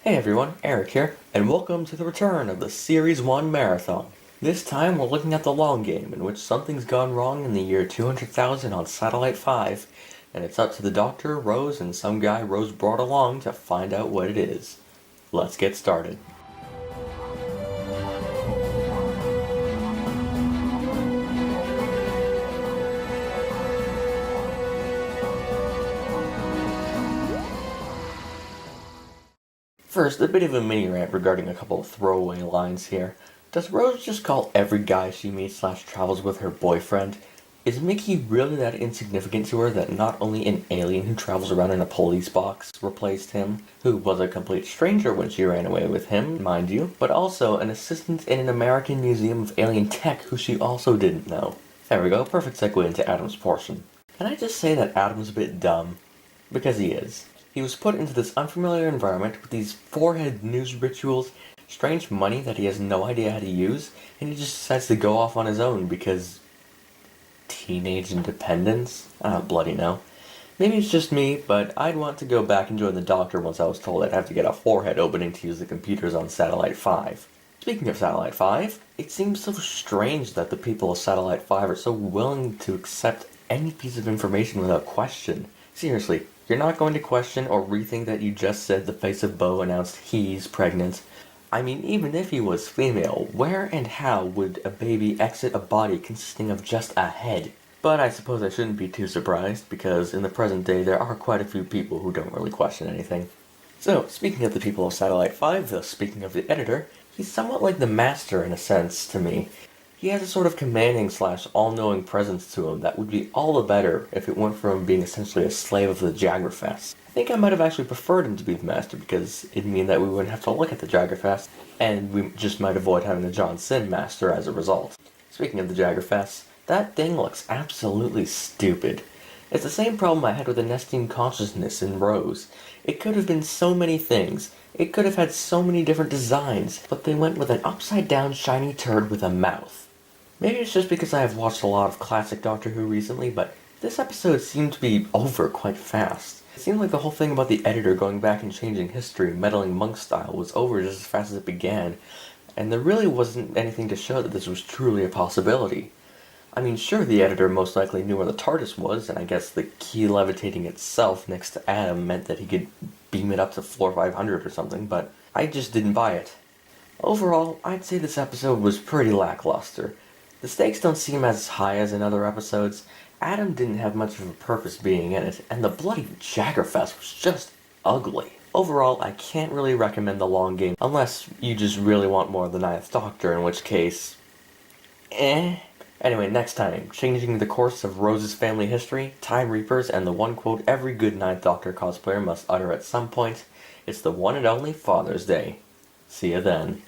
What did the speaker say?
Hey everyone, Erik here, and welcome to the return of the Series 1 Marathon. This time we're looking at the long game, in which something's gone wrong in the year 200,000 on Satellite 5, and it's up to the Doctor, Rose, and some guy Rose brought along to find out what it is. Let's get started. First, a bit of a mini rant regarding a couple of throwaway lines here. Does Rose just call every guy she meets / travels with her boyfriend? Is Mickey really that insignificant to her that not only an alien who travels around in a police box replaced him, who was a complete stranger when she ran away with him, mind you, but also an assistant in an American Museum of Alien Tech who she also didn't know? There we go, perfect segue into Adam's portion. Can I just say that Adam's a bit dumb? Because he is. He was put into this unfamiliar environment with these forehead news rituals, strange money that he has no idea how to use, and he just decides to go off on his own because teenage independence? I don't bloody know. Maybe it's just me, but I'd want to go back and join the Doctor once I was told I'd have to get a forehead opening to use the computers on Satellite 5. Speaking of Satellite 5, it seems so strange that the people of Satellite 5 are so willing to accept any piece of information without question. Seriously, you're not going to question or rethink that you just said the face of Bo announced he's pregnant. I mean, even if he was female, where and how would a baby exit a body consisting of just a head? But I suppose I shouldn't be too surprised, because in the present day there are quite a few people who don't really question anything. So, speaking of the people of Satellite 5, thus speaking of the editor, he's somewhat like the Master in a sense to me. He has a sort of commanding / all-knowing presence to him that would be all the better if it went from being essentially a slave of the Jagrafest. I think I might have actually preferred him to be the Master because it'd mean that we wouldn't have to look at the Jagrafest, and we just might avoid having the John Sin Master as a result. Speaking of the Jagrafest, that thing looks absolutely stupid. It's the same problem I had with the nesting consciousness in Rose. It could have been so many things. It could have had so many different designs, but they went with an upside-down shiny turd with a mouth. Maybe it's just because I have watched a lot of classic Doctor Who recently, but this episode seemed to be over quite fast. It seemed like the whole thing about the editor going back and changing history, meddling monk style, was over just as fast as it began, and there really wasn't anything to show that this was truly a possibility. I mean, sure, the editor most likely knew where the TARDIS was, and I guess the key levitating itself next to Adam meant that he could beam it up to floor 500 or something, but I just didn't buy it. Overall, I'd say this episode was pretty lackluster. The stakes don't seem as high as in other episodes. Adam didn't have much of a purpose being in it, and the bloody Jaggerfest was just ugly. Overall, I can't really recommend the long game unless you just really want more of the Ninth Doctor, in which case, Anyway, next time, changing the course of Rose's family history, Time Reapers, and the one quote every good Ninth Doctor cosplayer must utter at some point, it's the one and only Father's Day. See ya then.